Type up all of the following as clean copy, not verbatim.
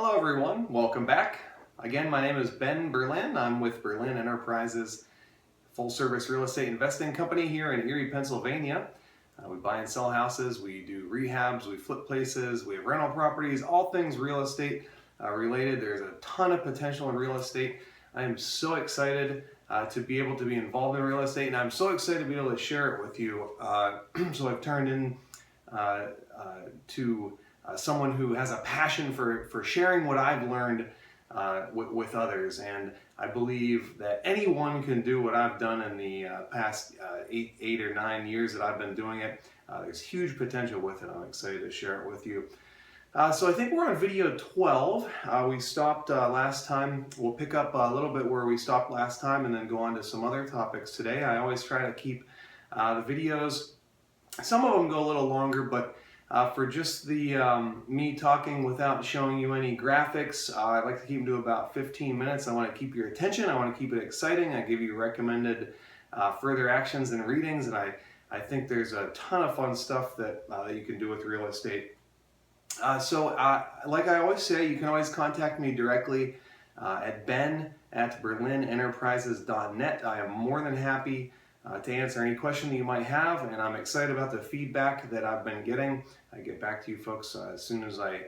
Hello everyone, welcome back. Again, my name is Ben Berlin. I'm with Berlin Enterprises, full service real estate investing company here in Erie, Pennsylvania. We buy and sell houses, we do rehabs, we flip places, we have rental properties, all things real estate related. There's a ton of potential in real estate. I am so excited to be able to be involved in real estate, and I'm so excited to be able to share it with you. So I've turned in to someone who has a passion for sharing what I've learned with others, and I believe that anyone can do what I've done in the past eight or 9 years that I've been doing it. There's huge potential with it. I'm excited to share it with you. So I think we're on video 12. We stopped last time. We'll pick up a little bit where we stopped last time and then go on to some other topics today. I always try to keep the videos, some of them go a little longer, but for just the me talking without showing you any graphics, I'd like to keep them to about 15 minutes. I want to keep your attention. I want to keep it exciting. I give you recommended further actions and readings, and I think there's a ton of fun stuff that you can do with real estate. Like I always say, you can always contact me directly at ben@berlinenterprises.net. I am more than happy to answer any question that you might have, and I'm excited about the feedback that I've been getting. I get back to you folks as soon as I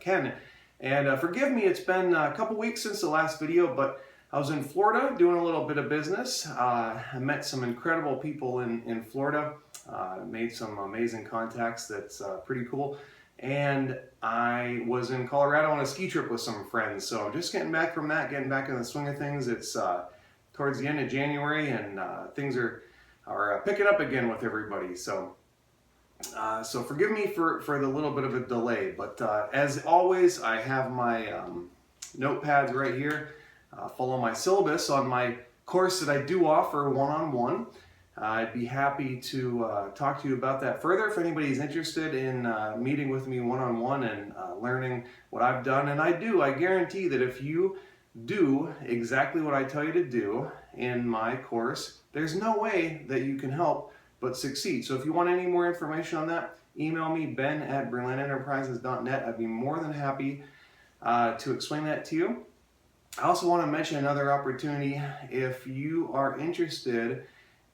can. And forgive me, it's been a couple weeks since the last video, but I was in Florida doing a little bit of business. I met some incredible people in Florida, made some amazing contacts. That's pretty cool. And I was in Colorado on a ski trip with some friends. So just getting back from that, getting back in the swing of things. It's towards the end of January, and things are picking up again with everybody. So forgive me for the little bit of a delay, but as always, I have my notepads right here. Follow my syllabus on my course that I do offer one-on-one. I'd be happy to talk to you about that further if anybody's interested in meeting with me one-on-one and learning what I've done. And I guarantee that if you do exactly what I tell you to do in my course, there's no way that you can help but succeed. So if you want any more information on that, email me, ben@berlinenterprises.net. I'd be more than happy to explain that to you. I also want to mention another opportunity. If you are interested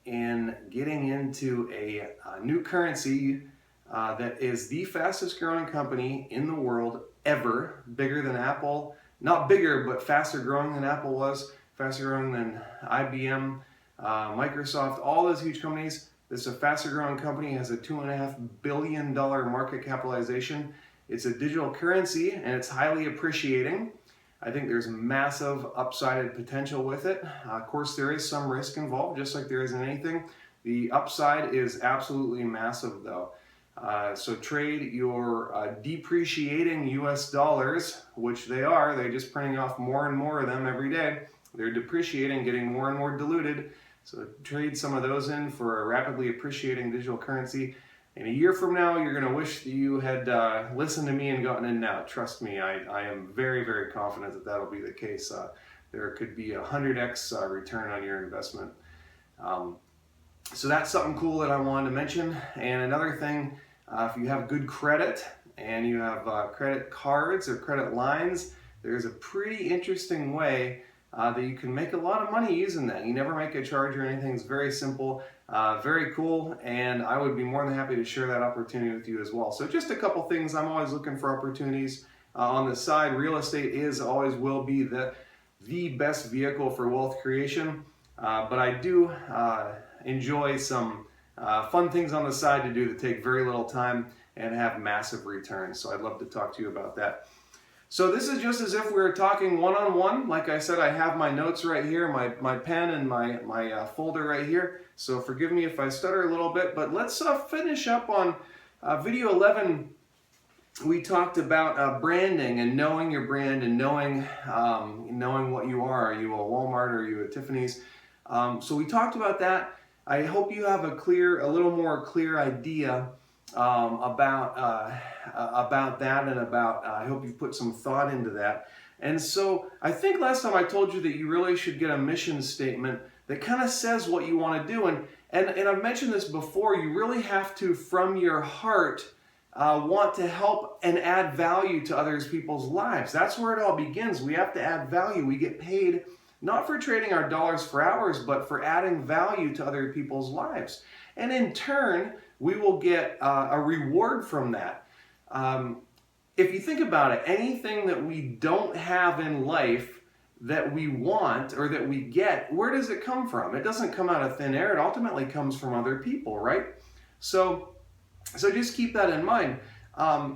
in getting into a new currency that is the fastest growing company in the world ever, bigger than Apple, not bigger, but faster growing than Apple was, faster growing than IBM, Microsoft, all those huge companies. This is a faster growing company, has a $2.5 billion market capitalization. It's a digital currency and it's highly appreciating. I think there's massive upside potential with it. Of course, there is some risk involved, just like there is in anything. The upside is absolutely massive though. So trade your depreciating US dollars, which they're just printing off more and more of them every day. They're depreciating, getting more and more diluted. So trade some of those in for a rapidly appreciating digital currency. In a year from now, you're going to wish that you had listened to me and gotten in now. Trust me, I am very, very confident that that'll be the case. There could be a 100x return on your investment. So that's something cool that I wanted to mention. And another thing, if you have good credit and you have credit cards or credit lines, there's a pretty interesting way that you can make a lot of money using that. You never make a charge or anything. It's very simple, very cool, and I would be more than happy to share that opportunity with you as well. So just a couple things. I'm always looking for opportunities on the side. Real estate always will be the best vehicle for wealth creation, but I do enjoy some fun things on the side to do that take very little time and have massive returns. So I'd love to talk to you about that. So this is just as if we were talking one-on-one. Like I said, I have my notes right here, my pen and my folder right here. So forgive me if I stutter a little bit, but let's finish up on video 11. We talked about branding and knowing your brand and knowing what you are. Are you a Walmart or are you a Tiffany's? So we talked about that. I hope you have a little more clear idea about that, and about I hope you put some thought into that. And so I think last time I told you that you really should get a mission statement that kind of says what you want to do. And I've mentioned this before, you really have to, from your heart, want to help and add value to others people's lives. That's where it all begins. We have to add value. We get paid not for trading our dollars for hours, but for adding value to other people's lives. And in turn, we will get a reward from that. If you think about it, anything that we don't have in life that we want or that we get, where does it come from? It doesn't come out of thin air. It ultimately comes from other people, right? So just keep that in mind.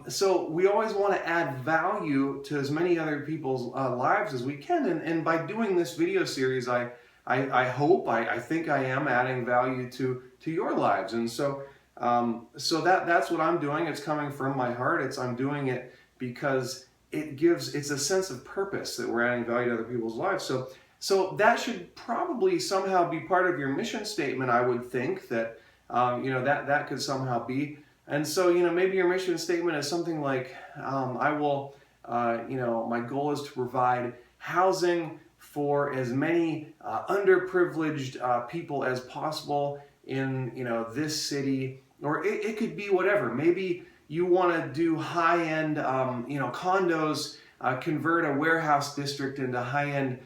So we always want to add value to as many other people's lives as we can. And by doing this video series, I think I am adding value to your lives. And so that's what I'm doing. It's coming from my heart. I'm doing it because it's a sense of purpose that we're adding value to other people's lives. So that should probably somehow be part of your mission statement. I would think that that could somehow be. And so maybe your mission statement is something like, my goal is to provide housing for as many underprivileged people as possible in this city. Or it could be whatever. Maybe you want to do high-end, condos, convert a warehouse district into high-end,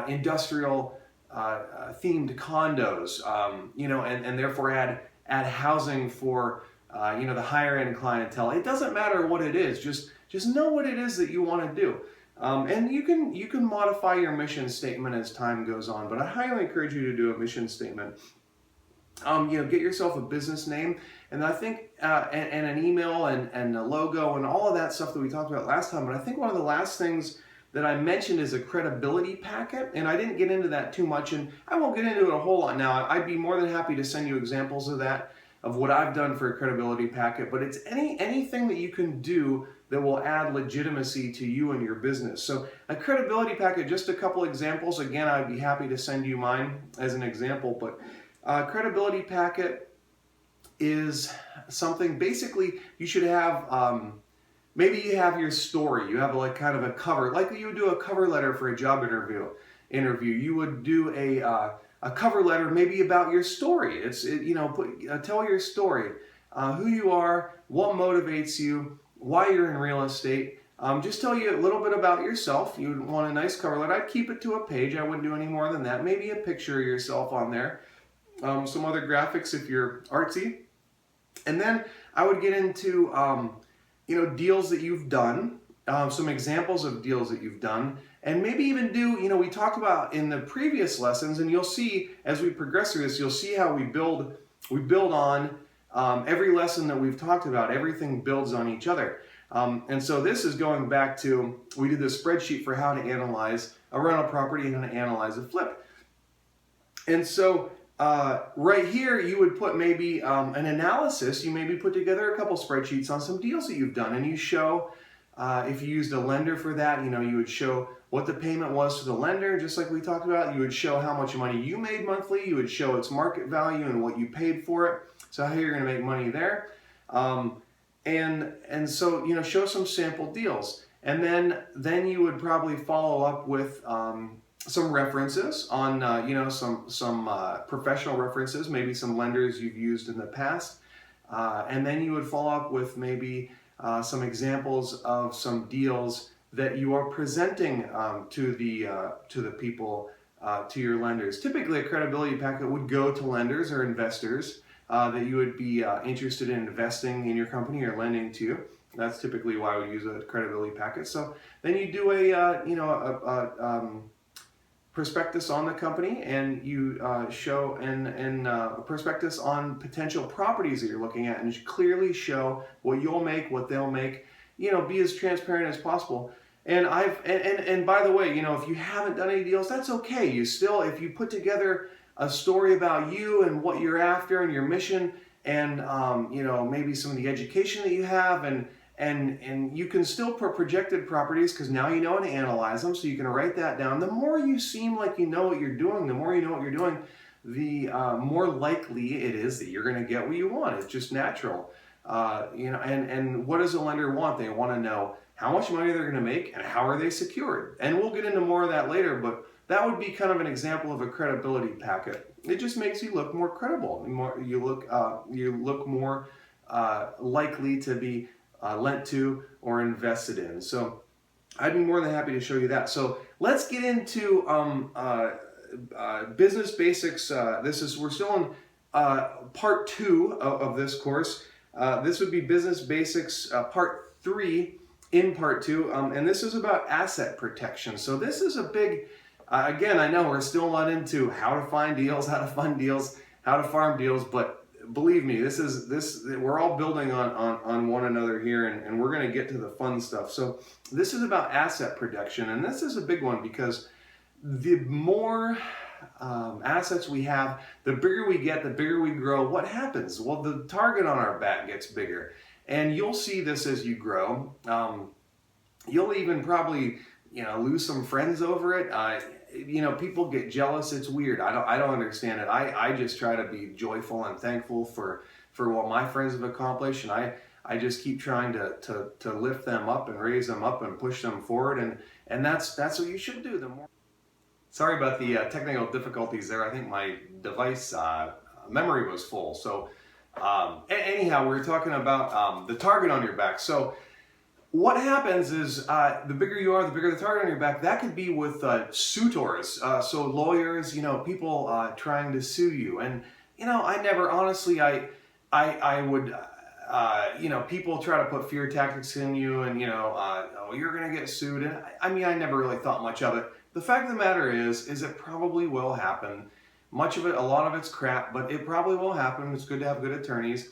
industrial themed condos, and therefore add housing for, the higher-end clientele. It doesn't matter what it is. Just know what it is that you want to do. And you can modify your mission statement as time goes on. But I highly encourage you to do a mission statement. Get yourself a business name, and I think and an email and a logo and all of that stuff that we talked about last time. But I think one of the last things that I mentioned is a credibility packet, and I didn't get into that too much, and I won't get into it a whole lot now. I'd be more than happy to send you examples of that, of what I've done for a credibility packet. But it's anything that you can do that will add legitimacy to you and your business. So a credibility packet, just a couple examples. Again, I'd be happy to send you mine as an example, but credibility packet is something, basically, you should have, maybe you have your story. You have kind of a cover, like you would do a cover letter for a job interview. You would do a cover letter maybe about your story. Tell your story, who you are, what motivates you, why you're in real estate. Just tell you a little bit about yourself. You would want a nice cover letter. I'd keep it to a page. I wouldn't do any more than that. Maybe a picture of yourself on there. Some other graphics if you're artsy. And then I would get into, deals that you've done, some examples of deals that you've done, and maybe even do, we talked about in the previous lessons, and you'll see as we progress through this, you'll see how we build on every lesson that we've talked about. Everything builds on each other. And so this is going back to, we did this spreadsheet for how to analyze a rental property and how to analyze a flip. And so right here, you would put maybe an analysis. You maybe put together a couple spreadsheets on some deals that you've done, and you show, if you used a lender for that, you would show what the payment was to the lender, just like we talked about. You would show how much money you made monthly. You would show its market value and what you paid for it. So how you're going to make money there. And so, show some sample deals. And then you would probably follow up with some references on, some professional references, maybe some lenders you've used in the past. And then you would follow up with maybe some examples of some deals that you are presenting to the people, to your lenders. Typically, a credibility packet would go to lenders or investors that you would be interested in investing in your company or lending to. That's typically why I would use a credibility packet. So then you do a prospectus on the company, and you show a prospectus on potential properties that you're looking at, and you clearly show what you'll make, what they'll make. Be as transparent as possible. And and by the way, if you haven't done any deals, that's okay. If you put together a story about you and what you're after and your mission, and maybe some of the education that you have, and you can still put projected properties, because now you know how to analyze them, so you can write that down. The more you seem like you know what you're doing, the more you know what you're doing, the more likely it is that you're going to get what you want. It's just natural. And what does a lender want? They want to know how much money they're going to make and how are they secured. And we'll get into more of that later, but that would be kind of an example of a credibility packet. It just makes you look more credible. You look more likely to be lent to or invested in. So I'd be more than happy to show you that. So let's get into business basics. We're still in part 2 of this course. This would be business basics part 3 in part 2, and this is about asset protection. So this is a big, again, I know we're still not into how to find deals, how to fund deals, how to farm deals, but believe me, we're all building on one another here, and we're going to get to the fun stuff. So this is about asset protection, and this is a big one because the more assets we have, the bigger we get, the bigger we grow. What happens? Well, the target on our back gets bigger, and you'll see this as you grow. You'll even probably lose some friends over it. People get jealous. It's weird. I don't understand it. I just try to be joyful and thankful for what my friends have accomplished, and I just keep trying to lift them up and raise them up and push them forward, and that's what you should do. Sorry about the technical difficulties there. I think my device memory was full. So anyhow, we were talking about the target on your back. So what happens is the bigger you are, the bigger the target on your back. That could be with suitors, so lawyers, people trying to sue you. And I never, honestly, I would, people try to put fear tactics in you, and oh, you're gonna get sued. And I never really thought much of it. The fact of the matter is it probably will happen. Much of it, a lot of it's crap, but it probably will happen. It's good to have good attorneys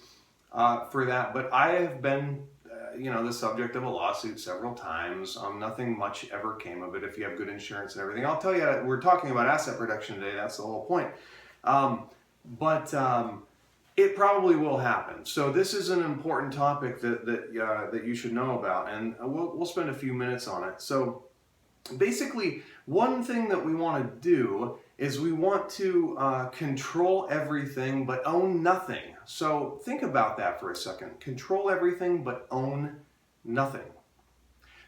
for that. But I have been the subject of a lawsuit several times. Nothing much ever came of it if you have good insurance and everything. I'll tell you, we're talking about asset protection today. That's the whole point. But it probably will happen. So this is an important topic that you should know about, and we'll spend a few minutes on it. So basically, one thing that we want to do is we want to control everything but own nothing. So think about that for a second. Control everything but own nothing.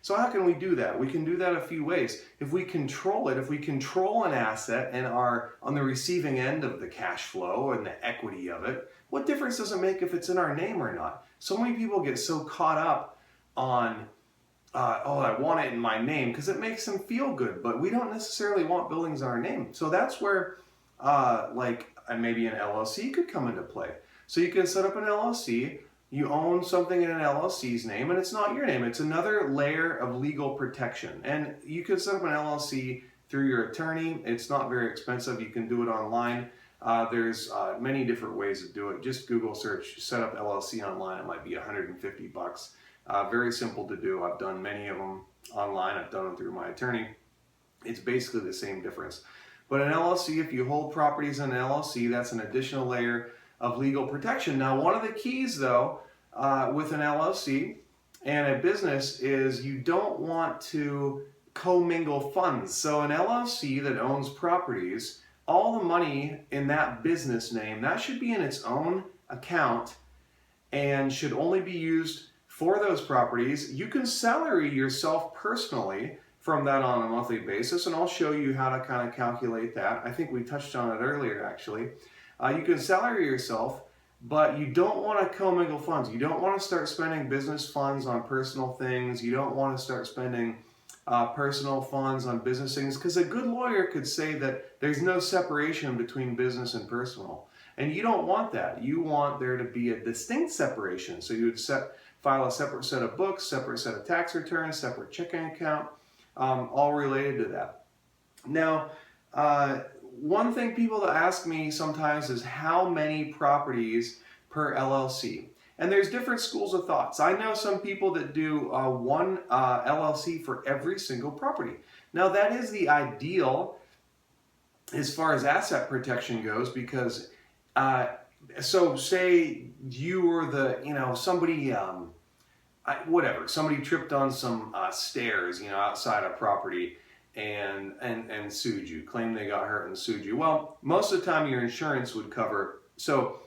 So how can we do that? We can do that a few ways. If we control it, if we control an asset and are on the receiving end of the cash flow and the equity of it, what difference does it make if it's in our name or not? So many people get so caught up on I want it in my name because it makes them feel good, but we don't necessarily want buildings in our name. So that's where maybe an LLC could come into play. So you can set up an LLC, you own something in an LLC's name, and it's not your name. It's another layer of legal protection. And you can set up an LLC through your attorney. It's not very expensive. You can do it online. There's many different ways to do it. Just Google search, set up LLC online. It might be $150. Very simple to do. I've done many of them online. I've done them through my attorney. It's basically the same difference. But an LLC, if you hold properties in an LLC, that's an additional layer of legal protection. Now, one of the keys, though, with an LLC and a business is you don't want to commingle funds. So an LLC that owns properties, all the money in that business name, that should be in its own account and should only be used for those properties. You can salary yourself personally from that on a monthly basis, and I'll show you how to kind of calculate that. I think we touched on it earlier, actually. You can salary yourself, but you don't want to commingle funds. You don't want to start spending business funds on personal things. You don't want to start spending personal funds on business things, because a good lawyer could say that there's no separation between business and personal. And you don't want that. You want there to be a distinct separation. So you would file a separate set of books, separate set of tax returns, separate checking account, all related to that. Now, one thing people ask me sometimes is how many properties per LLC? And there's different schools of thoughts. I know some people that do one LLC for every single property. Now, that is the ideal as far as asset protection goes, because so say you were somebody, somebody tripped on some stairs, outside a property and sued you, claimed they got hurt and sued you. Well, most of the time your insurance would cover, so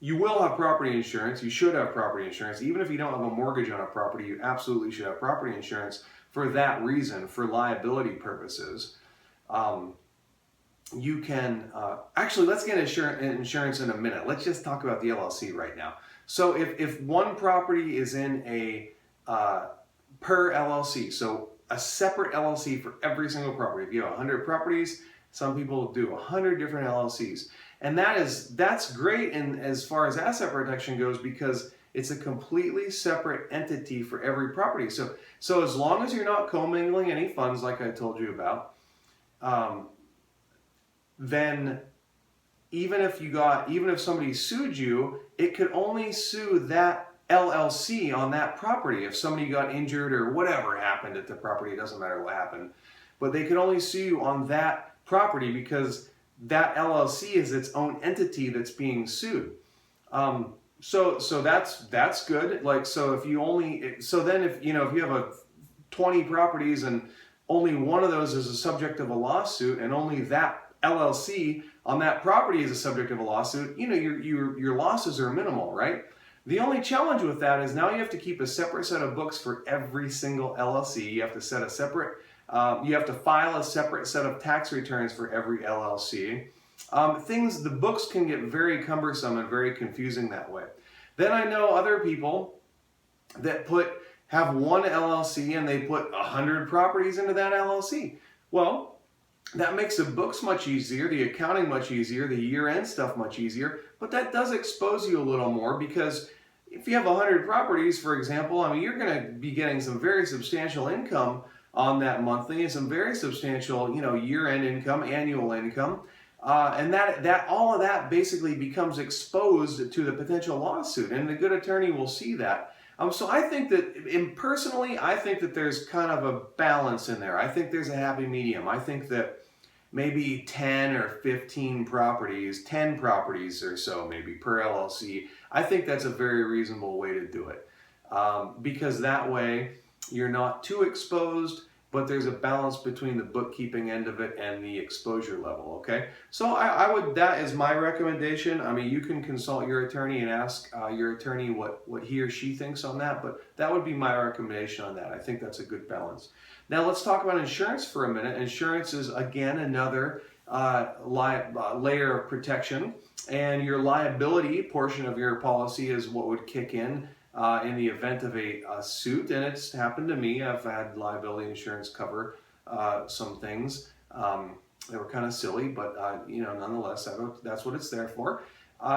you will have property insurance, you should have property insurance. Even if you don't have a mortgage on a property, you absolutely should have property insurance for that reason, for liability purposes. You can, actually, let's get insurance in a minute. Let's just talk about the LLC right now. So if one property is in a per LLC, so a separate LLC for every single property. If you have 100 properties, some people do 100 different LLCs. And that's great in as far as asset protection goes, because it's a completely separate entity for every property. So as long as you're not commingling any funds, like I told you about, then even if somebody sued you, it could only sue that LLC on that property. If somebody got injured or whatever happened at the property, it doesn't matter what happened, but they could only sue you on that property because that LLC is its own entity that's being sued. So that's good. Like, so if you only, so then if you have 20 properties and only one of those is a subject of a lawsuit, and only that LLC on that property is a subject of a lawsuit, your losses are minimal, right? The only challenge with that is now you have to keep a separate set of books for every single LLC. You have to set a separate, you have to file a separate set of tax returns for every LLC. The books can get very cumbersome and very confusing that way. Then I know other people that have one LLC and they put 100 properties into that LLC. Well, that makes the books much easier, the accounting much easier, the year-end stuff much easier, but that does expose you a little more, because if you have 100 properties, for example, I mean, you're going to be getting some very substantial income on that monthly, and some very substantial, year-end income, annual income, and that all of that basically becomes exposed to the potential lawsuit, and the good attorney will see that. So I think that, personally, I think that there's kind of a balance in there. I think there's a happy medium. I think that maybe 10 or 15 properties, 10 properties or so maybe per LLC, I think that's a very reasonable way to do it. Because that way you're not too exposed, but there's a balance between the bookkeeping end of it and the exposure level, okay? So that is my recommendation. I mean, you can consult your attorney and ask your attorney what he or she thinks on that, but that would be my recommendation on that. I think that's a good balance. Now let's talk about insurance for a minute. Insurance is, again, another layer of protection, and your liability portion of your policy is what would kick in the event of a suit, and it's happened to me. I've had liability insurance cover some things. They were kind of silly, but nonetheless, that's what it's there for.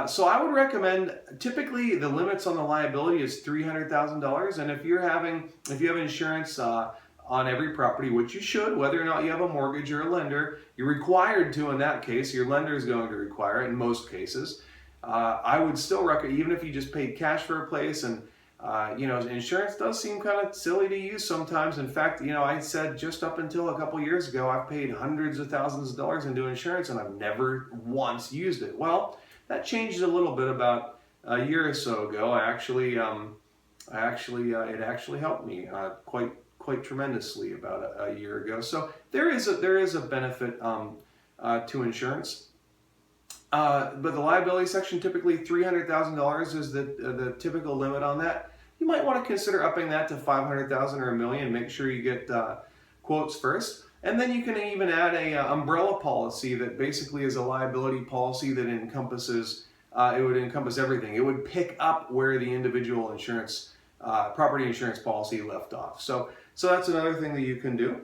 So I would recommend, typically the limits on the liability is $300,000, and if you have insurance on every property, which you should, whether or not you have a mortgage or a lender, you're required to in that case. Your lender is going to require it in most cases. I would still recommend, even if you just paid cash for a place, and insurance does seem kind of silly to use sometimes. In fact, I said just up until a couple years ago, I've paid hundreds of thousands of dollars into insurance and I've never once used it. Well, that changed a little bit about a year or so ago. It actually helped me quite tremendously about a year ago. So there is a benefit to insurance. But the liability section, typically $300,000 is the typical limit on that. You might want to consider upping that to $500,000 or $1 million. Make sure you get quotes first. And then you can even add a umbrella policy that basically is a liability policy that encompasses, it would encompass everything. It would pick up where the individual insurance, property insurance policy left off. So that's another thing that you can do.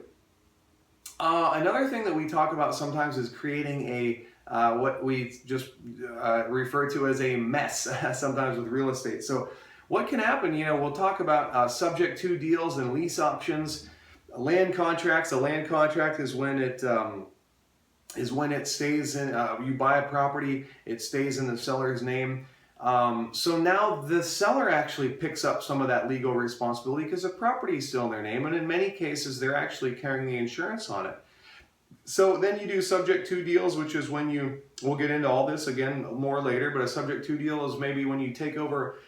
Another thing that we talk about sometimes is creating what we just refer to as a mess sometimes with real estate. So what can happen, we'll talk about subject to deals and lease options, land contracts. A land contract is when it stays in, you buy a property, it stays in the seller's name. So now the seller actually picks up some of that legal responsibility because the property is still in their name, and in many cases they're actually carrying the insurance on it. So then you do subject to deals, which is when we'll get into all this again more later, but a subject to deal is maybe when you take over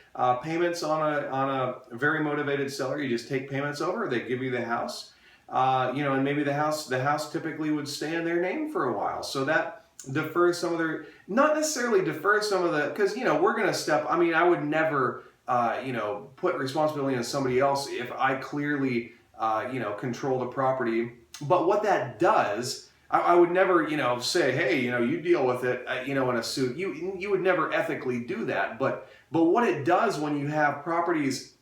payments on a very motivated seller. You just take payments over, they give you the house, and maybe the house typically would stay in their name for a while. So that defers some of their, not necessarily defers some of the, because, we're going to I would never, put responsibility on somebody else if I clearly, control the property. But what that does, I would never, say, hey, you deal with it, in a suit. You would never ethically do that. But what it does when you have properties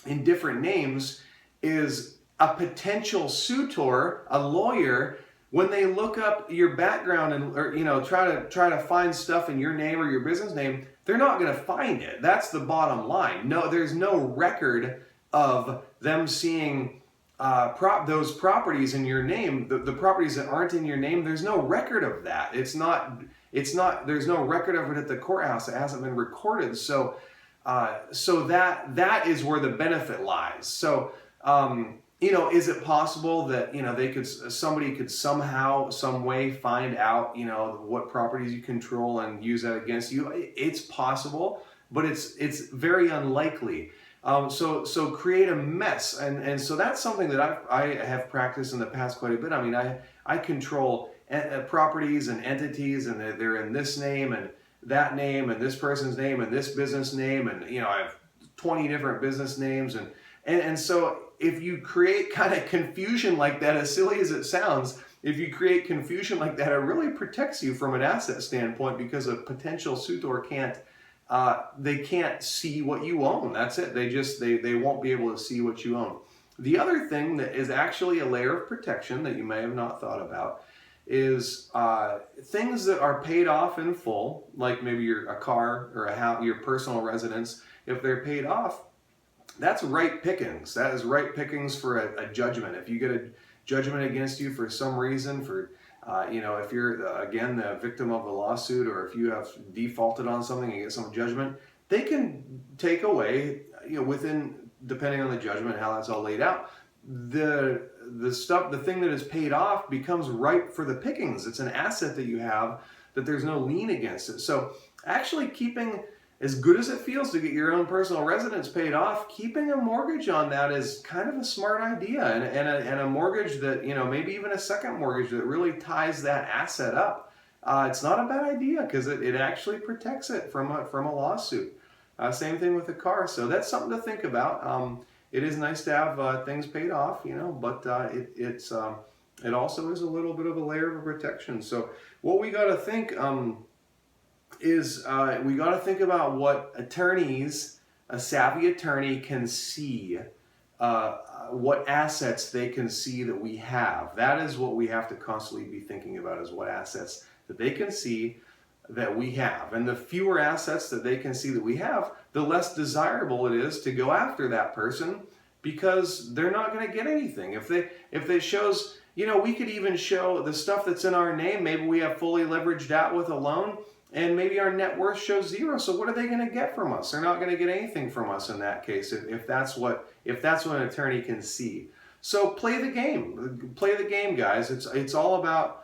in different names is a potential suitor, a lawyer, when they look up your background and try to find stuff in your name or your business name, they're not going to find it. That's the bottom line. No, there's no record of them seeing those properties in your name. The properties that aren't in your name, there's no record of that. It's not. There's no record of it at the courthouse. It hasn't been recorded. So that is where the benefit lies. So. Is it possible that somebody could somehow, some way find out what properties you control and use that against you? It's possible, but it's very unlikely. So create a mess, and so that's something that I have practiced in the past quite a bit. I mean, I control properties and entities, and they're in this name and that name and this person's name and this business name, and I have 20 different business names, and so if you create kind of confusion like that, as silly as it sounds, if you create confusion like that, it really protects you from an asset standpoint, because a potential suitor can't see what you own. That's it. They won't be able to see what you own. The other thing that is actually a layer of protection that you may have not thought about is things that are paid off in full, like maybe a car or a house, your personal residence. If they're paid off, that's right pickings. That is right pickings for a judgment. If you get a judgment against you for some reason, if you're, again, the victim of a lawsuit, or if you have defaulted on something and get some judgment, they can take away, depending on the judgment, how that's all laid out, the thing that is paid off becomes ripe for the pickings. It's an asset that you have that there's no lien against it. So actually keeping, as good as it feels to get your own personal residence paid off, keeping a mortgage on that is kind of a smart idea, and a mortgage that, maybe even a second mortgage that really ties that asset up. It's not a bad idea, because it actually protects it from a lawsuit. Same thing with a car. So that's something to think about. It is nice to have things paid off, but it also is a little bit of a layer of protection. So what we got to think is we got to think about what attorneys, a savvy attorney, can see, what assets they can see that we have. That is what we have to constantly be thinking about, is what assets that they can see that we have. And the fewer assets that they can see that we have, the less desirable it is to go after that person, because they're not going to get anything. If they shows, we could even show the stuff that's in our name. Maybe we have fully leveraged out with a loan, and maybe our net worth shows zero. So what are they going to get from us? They're not going to get anything from us in that case, if that's what an attorney can see. So play the game. Play the game, guys. It's all about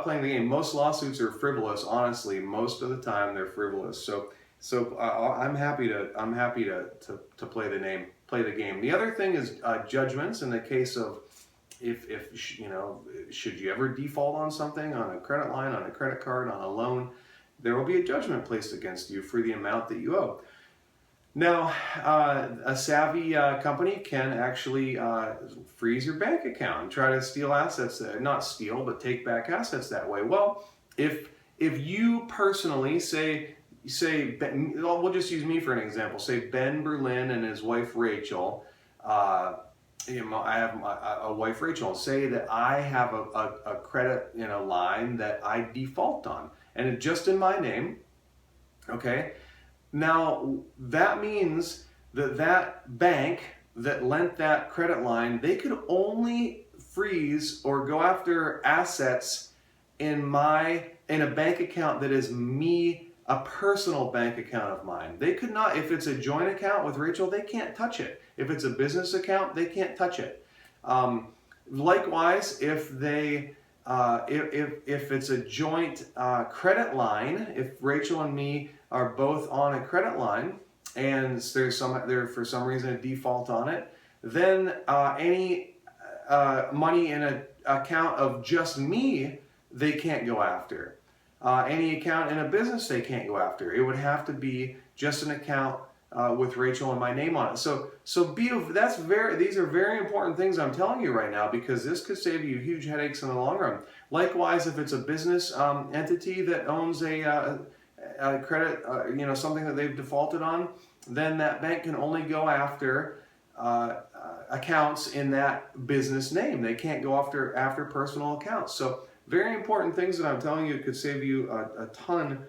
playing the game. Most lawsuits are frivolous. Honestly, most of the time they're frivolous. So I'm happy to play the game. The other thing is judgments. In the case of if should you ever default on something, on a credit line, on a credit card, on a loan, there will be a judgment placed against you for the amount that you owe. Now, a savvy company can actually freeze your bank account and try to steal assets, not steal, but take back assets that way. Well, if you personally, say Ben, we'll just use me for an example. Say Ben Berlin and his wife Rachel. I have a wife Rachel. Say that I have a credit line that I default on, and it's just in my name. Okay. Now, that means that bank that lent that credit line, they could only freeze or go after assets in a bank account that is me, a personal bank account of mine. They could not, if it's a joint account with Rachel, they can't touch it. If it's a business account, they can't touch it. Likewise, if it's a joint credit line, if Rachel and me are both on a credit line, and there's for some reason a default on it, then any money in an account of just me, they can't go after. Any account in a business, they can't go after. It would have to be just an account with Rachel and my name on it. These are very important things I'm telling you right now, because this could save you huge headaches in the long run. Likewise, if it's a business entity that owns a credit, something that they've defaulted on, then that bank can only go after accounts in that business name. They can't go after personal accounts. So very important things that I'm telling you could save you a ton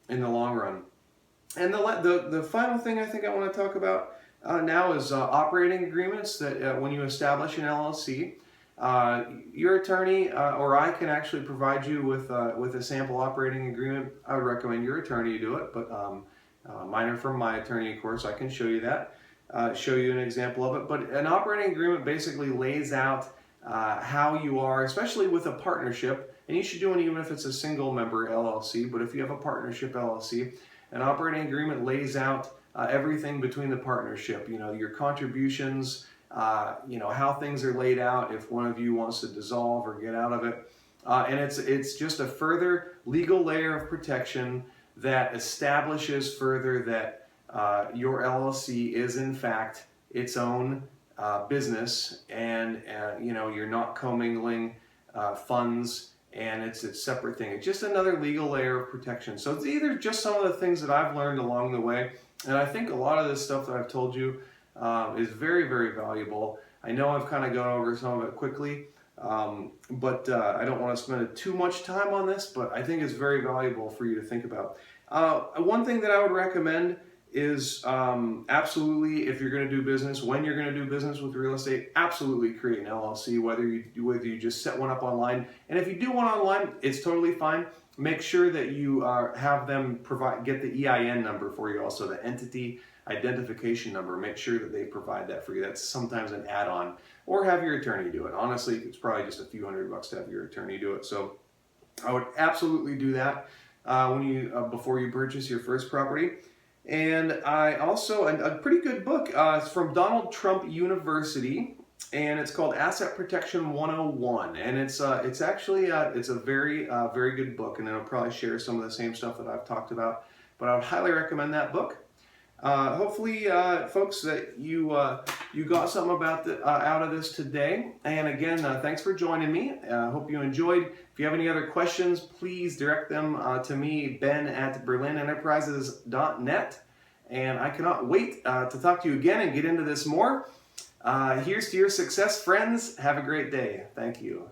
in the long run. And the final thing I think I want to talk about now is operating agreements. That when you establish an LLC, your attorney or I can actually provide you with a sample operating agreement. I would recommend your attorney do it, but mine are from my attorney, of course. I can show you that, show you an example of it. But an operating agreement basically lays out how you are, especially with a partnership, and you should do it even if it's a single member LLC. But if you have a partnership LLC, an operating agreement lays out everything between the partnership. Your contributions. How things are laid out if one of you wants to dissolve or get out of it. And it's just a further legal layer of protection that establishes further that your LLC is in fact its own business, and you're not commingling funds, and it's a separate thing. It's just another legal layer of protection. So it's either just some of the things that I've learned along the way, and I think a lot of this stuff that I've told you is very, very valuable. I know I've kind of gone over some of it quickly, but I don't want to spend too much time on this, but I think it's very valuable for you to think about. One thing that I would recommend is absolutely, if you're going to do business, when you're going to do business with real estate, absolutely create an LLC, whether you just set one up online. And if you do one online, it's totally fine. Make sure that you have them get the EIN number for you, also the entity identification number. Make sure that they provide that for you. That's sometimes an add-on, or have your attorney do it. Honestly, it's probably just a few $100 to have your attorney do it. So I would absolutely do that before you purchase your first property. And I also, a pretty good book, it's from Donald Trump University, and it's called Asset Protection 101. And it's actually it's a very very good book, and it'll probably share some of the same stuff that I've talked about. But I would highly recommend that book. Hopefully, folks, that you got something out of this today. And again, thanks for joining me. Hope you enjoyed. If you have any other questions, please direct them to me, ben@berlinenterprises.net. And I cannot wait to talk to you again and get into this more. Here's to your success, friends. Have a great day. Thank you.